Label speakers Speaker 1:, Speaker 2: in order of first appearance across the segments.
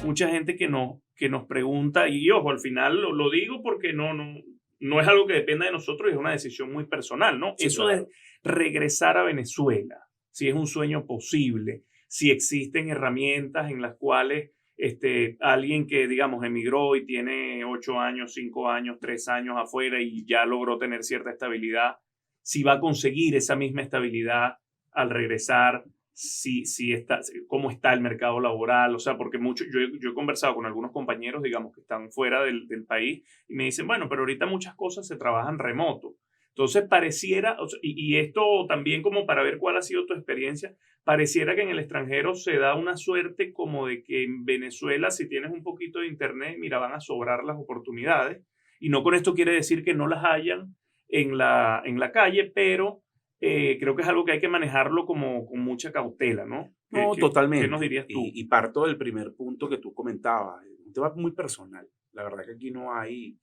Speaker 1: Mucha gente que nos pregunta, y ojo, al final lo digo porque no es algo que dependa de nosotros, es una decisión muy personal, ¿no?
Speaker 2: Sí,
Speaker 1: Eso de
Speaker 2: claro.
Speaker 1: regresar a Venezuela, si es un sueño posible, si existen herramientas en las cuales alguien que, digamos, emigró y tiene 8 años, 5 años, 3 años afuera y ya logró tener cierta estabilidad, si va a conseguir esa misma estabilidad al regresar, si está, cómo está el mercado laboral, o sea, porque yo he conversado con algunos compañeros, digamos, que están fuera del país y me dicen, bueno, pero ahorita muchas cosas se trabajan remoto. Entonces pareciera, o sea, y esto también como para ver cuál ha sido tu experiencia, pareciera que en el extranjero se da una suerte como de que en Venezuela, si tienes un poquito de internet, mira, van a sobrar las oportunidades. Y no con esto quiere decir que no las hayan en la calle, pero creo que es algo que hay que manejarlo como con mucha cautela, ¿no? ¿Qué,
Speaker 2: No,
Speaker 1: qué, qué nos
Speaker 2: totalmente.
Speaker 1: dirías tú?
Speaker 2: Y parto del primer punto que tú comentabas, un tema muy personal. La verdad que aquí no hay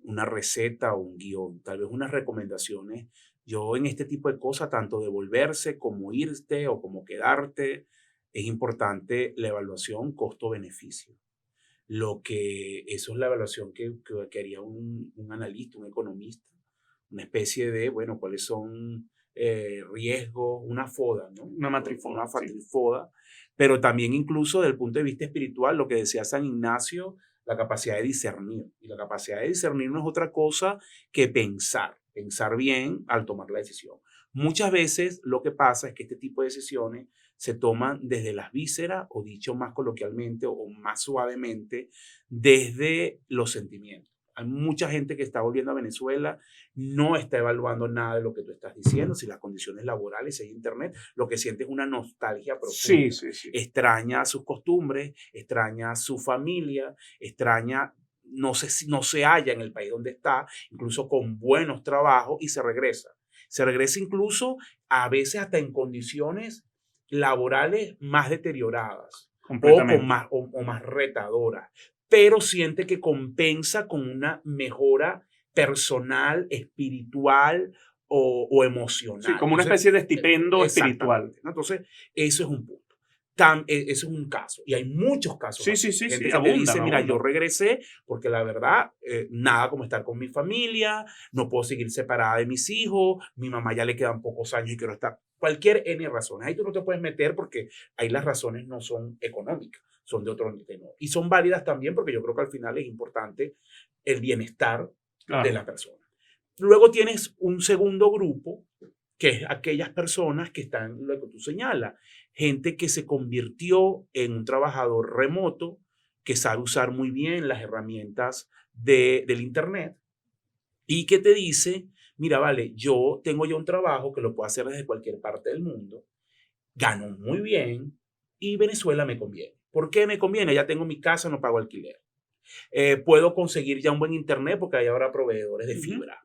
Speaker 2: una receta o un guión, tal vez unas recomendaciones. Yo en este tipo de cosas, tanto de volverse como irte o como quedarte, es importante la evaluación costo-beneficio. Eso es la evaluación que haría un analista, un economista, una especie de, bueno, cuáles son riesgos, una foda, ¿no?
Speaker 1: Una
Speaker 2: Una
Speaker 1: matrifoda, sí.
Speaker 2: fatrifoda, pero también incluso desde el punto de vista espiritual, lo que decía San Ignacio, la capacidad de discernir. Y la capacidad de discernir no es otra cosa que pensar bien al tomar la decisión. Muchas veces lo que pasa es que este tipo de decisiones se toman desde las vísceras o dicho más coloquialmente o más suavemente, desde los sentimientos. Hay mucha gente que está volviendo a Venezuela, no está evaluando nada de lo que tú estás diciendo, si las condiciones laborales, si hay internet, lo que siente es una nostalgia
Speaker 1: Sí,
Speaker 2: profunda.
Speaker 1: sí, sí.
Speaker 2: Extraña sus costumbres, extraña su familia, extraña, no se halla en el país donde está, incluso con buenos trabajos y se regresa. Se regresa incluso a veces hasta en condiciones laborales más deterioradas o, con
Speaker 1: Completamente.
Speaker 2: más, o más retadoras, pero siente que compensa con una mejora personal, espiritual o
Speaker 1: Sí,
Speaker 2: emocional.
Speaker 1: como una
Speaker 2: Entonces,
Speaker 1: especie de estipendo espiritual.
Speaker 2: exactamente, ¿no? Entonces, eso es un punto. Eso es un caso. Y hay muchos casos
Speaker 1: Sí, sí,
Speaker 2: así.
Speaker 1: sí,
Speaker 2: Gente
Speaker 1: sí,
Speaker 2: que te
Speaker 1: abundan,
Speaker 2: dice, mira, yo
Speaker 1: abundan.
Speaker 2: regresé porque la verdad, nada como estar con mi familia, no puedo seguir separada de mis hijos, mi mamá ya le quedan pocos años y quiero estar. Cualquier N razones. Ahí tú no te puedes meter porque ahí las razones no son económicas, son de otro tenor. Y son válidas también porque yo creo que al final es importante el bienestar de
Speaker 1: Claro.
Speaker 2: la persona. Luego tienes un segundo grupo, que es aquellas personas que están, lo que tú señalas, gente que se convirtió en un trabajador remoto, que sabe usar muy bien las herramientas del Internet y que te dice, mira, vale, yo tengo ya un trabajo que lo puedo hacer desde cualquier parte del mundo, gano muy bien y Venezuela me conviene. ¿Por qué me conviene? Ya tengo mi casa, no pago alquiler. Puedo conseguir ya un buen internet porque hay ahora proveedores de
Speaker 1: Ujú.
Speaker 2: fibra.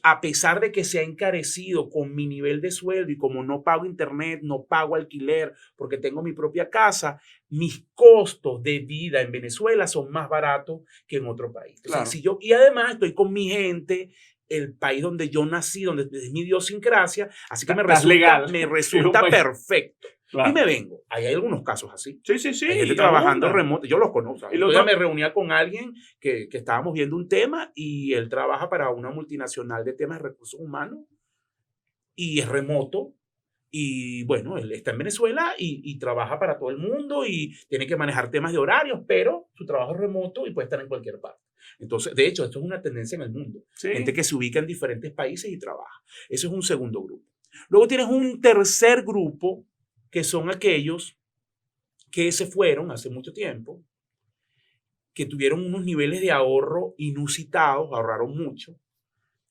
Speaker 2: A pesar de que se ha encarecido con mi nivel de sueldo y como no pago internet, no pago alquiler porque tengo mi propia casa, mis costos de vida en Venezuela son más baratos que en otro país. Entonces,
Speaker 1: Claro.
Speaker 2: y además estoy con mi gente, el país donde yo nací, donde es mi idiosincrasia, así que
Speaker 1: Estás legal.
Speaker 2: me
Speaker 1: Sí, un
Speaker 2: resulta
Speaker 1: país.
Speaker 2: perfecto. Y
Speaker 1: Claro.
Speaker 2: me vengo. Ahí hay algunos casos así.
Speaker 1: Sí, sí, sí,
Speaker 2: Hay gente
Speaker 1: y
Speaker 2: trabajando
Speaker 1: abundan.
Speaker 2: remoto, yo los conozco.
Speaker 1: Y
Speaker 2: El
Speaker 1: lo
Speaker 2: otro día
Speaker 1: otro,
Speaker 2: me reunía con alguien que estábamos viendo un tema y él trabaja para una multinacional de temas de recursos humanos y es remoto. Y bueno, él está en Venezuela y trabaja para todo el mundo y tiene que manejar temas de horarios, pero su trabajo es remoto y puede estar en cualquier parte. Entonces, de hecho, esto es una tendencia en el mundo. Gente
Speaker 1: sí,
Speaker 2: que se ubica en diferentes países y trabaja. Eso es un segundo grupo. Luego tienes un tercer grupo, que son aquellos que se fueron hace mucho tiempo, que tuvieron unos niveles de ahorro inusitados, ahorraron mucho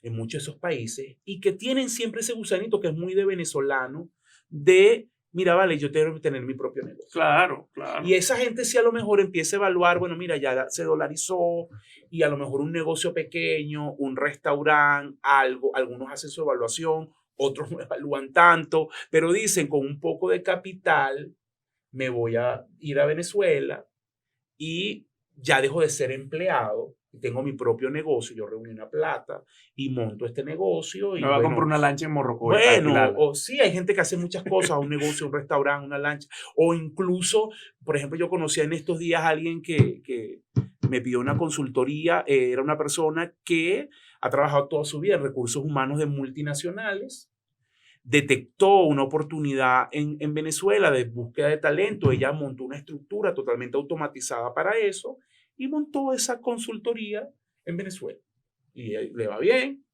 Speaker 2: en muchos de esos países y que tienen siempre ese gusanito que es muy de venezolano de, mira, vale, yo tengo que tener mi propio negocio.
Speaker 1: claro,
Speaker 2: Y
Speaker 1: claro.
Speaker 2: esa gente sí a lo mejor empieza a evaluar, bueno, mira, ya se dolarizó y a lo mejor un negocio pequeño, un restaurante, algo, algunos hacen su evaluación, otros no evalúan tanto, pero dicen con un poco de capital me voy a ir a Venezuela y ya dejo de ser empleado, tengo mi propio negocio, yo reuní una plata y monto este negocio. Y
Speaker 1: Me va a comprar una lancha en Morrocoy para
Speaker 2: bueno,
Speaker 1: alquilarla.
Speaker 2: o sí, hay gente que hace muchas cosas, un negocio, un restaurante, una lancha, o incluso, por ejemplo, yo conocía en estos días a alguien que me pidió una consultoría, era una persona que ha trabajado toda su vida en recursos humanos de multinacionales, detectó una oportunidad en Venezuela de búsqueda de talento, ella montó una estructura totalmente automatizada para eso y montó esa consultoría en Venezuela. Y le va bien,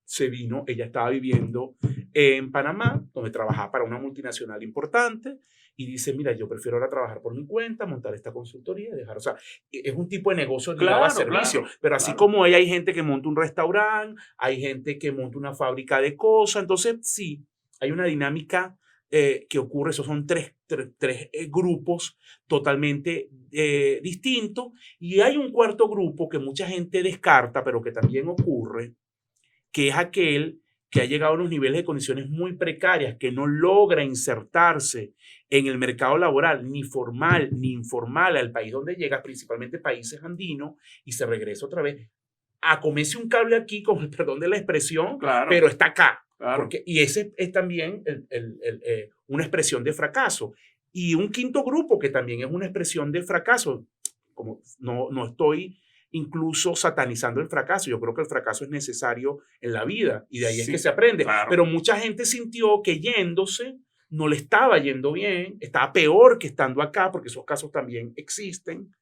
Speaker 2: se vino, ella estaba viviendo en Panamá, donde trabajaba para una multinacional importante, y dice, mira, yo prefiero ahora trabajar por mi cuenta, montar esta consultoría, dejar, o sea, es un tipo de negocio ligado a servicio, pero así como ella, hay gente que monta un restaurante, hay gente que monta una fábrica de cosas, entonces sí, hay una dinámica que ocurre, esos son tres grupos totalmente distintos, y hay un cuarto grupo que mucha gente descarta, pero que también ocurre, que es aquel que ha llegado a unos niveles de condiciones muy precarias, que no logra insertarse en el mercado laboral, ni formal ni informal, al país donde llega, principalmente países andinos, y se regresa otra vez a comerse un cable aquí, con el perdón de la expresión, pero está acá. Porque, y ese es también una expresión de fracaso. Y un quinto grupo que también es una expresión de fracaso, como no estoy incluso satanizando el fracaso. Yo creo que el fracaso es necesario en la vida y de ahí es que se aprende. Pero mucha gente sintió que yéndose no le estaba yendo bien, estaba peor que estando acá, porque esos casos también existen.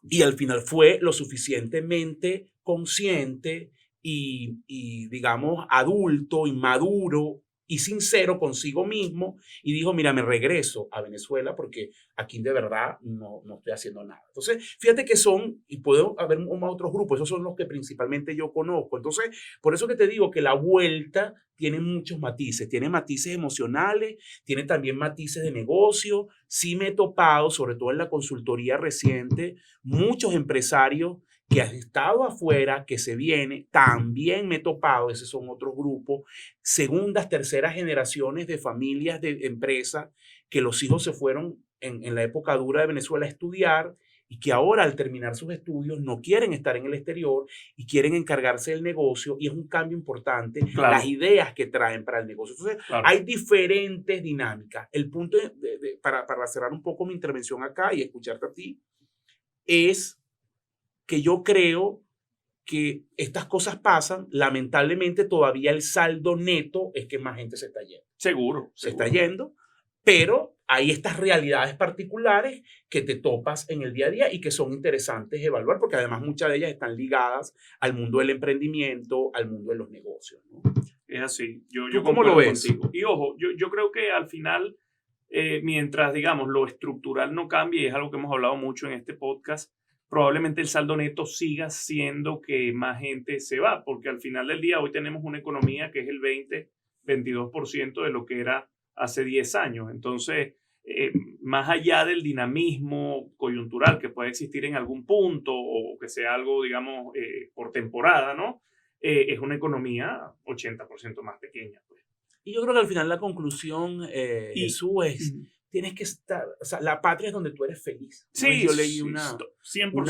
Speaker 2: Y al final fue lo suficientemente consciente y digamos, adulto y maduro y sincero consigo mismo y dijo, mira, me regreso a Venezuela porque aquí de verdad no estoy haciendo nada. Entonces, fíjate que son, y puedo haber otros grupos, esos son los que principalmente yo conozco. Entonces, por eso que te digo que la vuelta tiene muchos matices, tiene matices emocionales, tiene también matices de negocio. Sí me he topado, sobre todo en la consultoría reciente, muchos empresarios que han estado afuera, que se viene, también me he topado, esos son otros grupos, segundas, terceras generaciones de familias de empresas, que los hijos se fueron en la época dura de Venezuela a estudiar y que ahora al terminar sus estudios no quieren estar en el exterior y quieren encargarse del negocio y es un cambio importante, las ideas que traen para el negocio. Entonces, hay diferentes dinámicas. El punto, para cerrar un poco mi intervención acá y escucharte a ti, es que yo creo que estas cosas pasan, lamentablemente todavía el saldo neto es que más gente se está yendo.
Speaker 1: Seguro.
Speaker 2: Se está yendo, pero hay estas realidades particulares que te topas en el día a día y que son interesantes evaluar, porque además muchas de ellas están ligadas al mundo del emprendimiento, al mundo de los negocios, ¿no?
Speaker 1: Es así.
Speaker 2: ¿Tú cómo lo ves?
Speaker 1: Contigo. Y ojo, yo creo que al final, mientras, digamos, lo estructural no cambie, y es algo que hemos hablado mucho en este podcast, probablemente el saldo neto siga siendo que más gente se va, porque al final del día hoy tenemos una economía que es el 22% de lo que era hace 10 años. Entonces, más allá del dinamismo coyuntural que puede existir en algún punto o que sea algo, digamos, por temporada, ¿no? Es una economía 80% más pequeña. Pues.
Speaker 2: Y yo creo que al final la conclusión, Jesús, es... Tienes que estar, o sea, la patria es donde tú eres feliz.
Speaker 1: Sí,
Speaker 2: yo leí una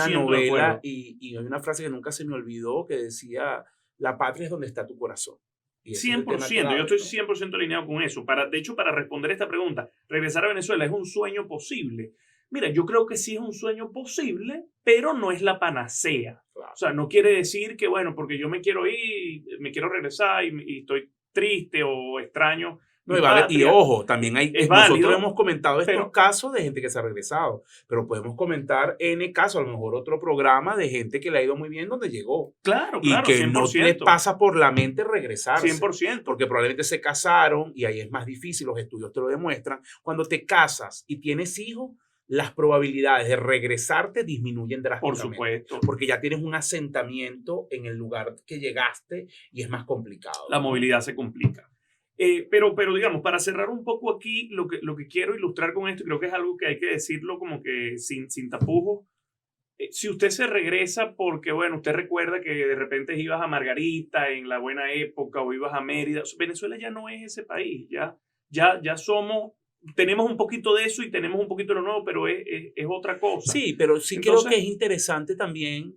Speaker 2: novela y hay una frase que nunca se me olvidó que decía, la patria es donde está tu corazón.
Speaker 1: 100%, yo estoy 100% alineado con eso. De hecho, para responder esta pregunta, regresar a Venezuela, ¿es un sueño posible? Mira, yo creo que sí es un sueño posible, pero no es la panacea. Claro. O sea, no quiere decir que, bueno, porque yo me quiero ir, me quiero regresar y estoy triste o extraño.
Speaker 2: No, y ojo, también hay, nosotros hemos comentado estos casos de gente que se ha regresado, pero podemos comentar N casos, a lo mejor otro programa de gente que le ha ido muy bien donde llegó.
Speaker 1: Claro,
Speaker 2: y que 100%. No les pasa por la mente regresarse.
Speaker 1: 100%.
Speaker 2: Porque probablemente se casaron y ahí es más difícil, los estudios te lo demuestran. Cuando te casas y tienes hijos, las probabilidades de regresarte disminuyen drásticamente.
Speaker 1: Por supuesto.
Speaker 2: Porque ya tienes un asentamiento en el lugar que llegaste y es más complicado.
Speaker 1: La movilidad se complica. Pero digamos, para cerrar un poco aquí, lo que quiero ilustrar con esto, creo que es algo que hay que decirlo como que sin tapujos, si usted se regresa porque, bueno, usted recuerda que de repente ibas a Margarita en la buena época o ibas a Mérida, Venezuela ya no es ese país, ya somos, tenemos un poquito de eso y tenemos un poquito de lo nuevo, pero es otra cosa.
Speaker 2: Sí, pero sí
Speaker 1: Entonces,
Speaker 2: creo que es interesante también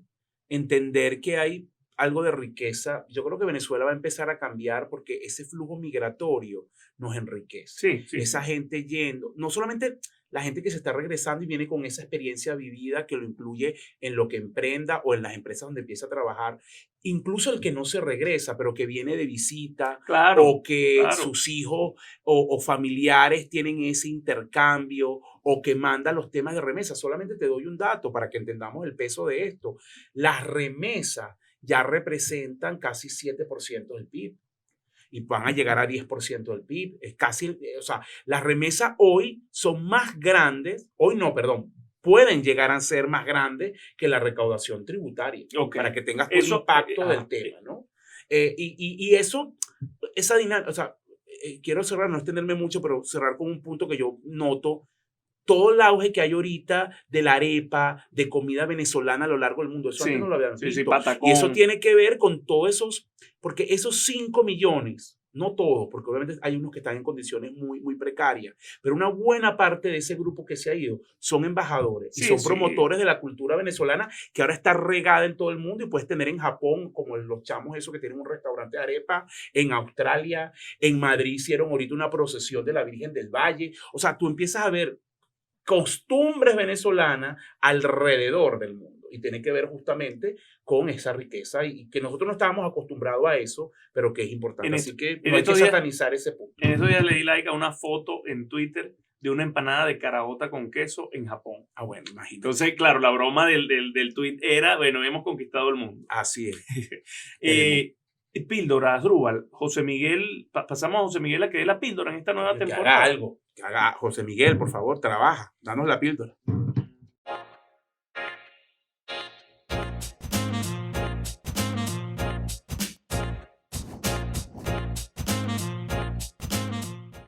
Speaker 2: entender que hay algo de riqueza. Yo creo que Venezuela va a empezar a cambiar porque ese flujo migratorio nos enriquece.
Speaker 1: sí,
Speaker 2: Esa gente yendo, no solamente la gente que se está regresando y viene con esa experiencia vivida que lo incluye en lo que emprenda o en las empresas donde empieza a trabajar, incluso el que no se regresa, pero que viene de visita
Speaker 1: claro,
Speaker 2: o que
Speaker 1: claro.
Speaker 2: sus hijos o familiares tienen ese intercambio o que manda los temas de remesa. Solamente te doy un dato para que entendamos el peso de esto. Las remesas ya representan casi 7% del PIB y van a llegar a 10% del PIB. Es casi, o sea, las remesas hoy son más grandes, hoy no, perdón, pueden llegar a ser más grandes que la recaudación tributaria,
Speaker 1: Okay.
Speaker 2: para que tengas un impacto del tema, ¿no? Y eso, esa dinámica, o sea, quiero cerrar, no extenderme mucho, pero cerrar con un punto que yo noto. Todo el auge que hay ahorita de la arepa, de comida venezolana a lo largo del mundo, eso antes no lo habían visto.
Speaker 1: Patacón.
Speaker 2: Y eso tiene que ver con todos esos, porque esos 5 millones, no todos, porque obviamente hay unos que están en condiciones muy, muy precarias, pero una buena parte de ese grupo que se ha ido son embajadores y son promotores de la cultura venezolana que ahora está regada en todo el mundo y puedes tener en Japón, como los chamos esos que tienen un restaurante de arepa, en Australia, en Madrid hicieron ahorita una procesión de la Virgen del Valle. O sea, tú empiezas a ver costumbres venezolanas alrededor del mundo y tiene que ver justamente con esa riqueza y que nosotros no estábamos acostumbrados a eso, pero que es importante. Así que no hay que satanizar ese punto.
Speaker 1: En estos días le di like a una foto en Twitter de una empanada de caraota con queso en Japón.
Speaker 2: Ah, bueno, imagínate.
Speaker 1: Entonces, claro, la broma del tweet era, bueno, hemos conquistado el mundo.
Speaker 2: Así es.
Speaker 1: Píldora, Asdrúbal, José Miguel, pasamos a José Miguel a que dé la píldora en esta nueva temporada.
Speaker 2: Que haga algo, que haga José Miguel, por favor, trabaja, danos la píldora.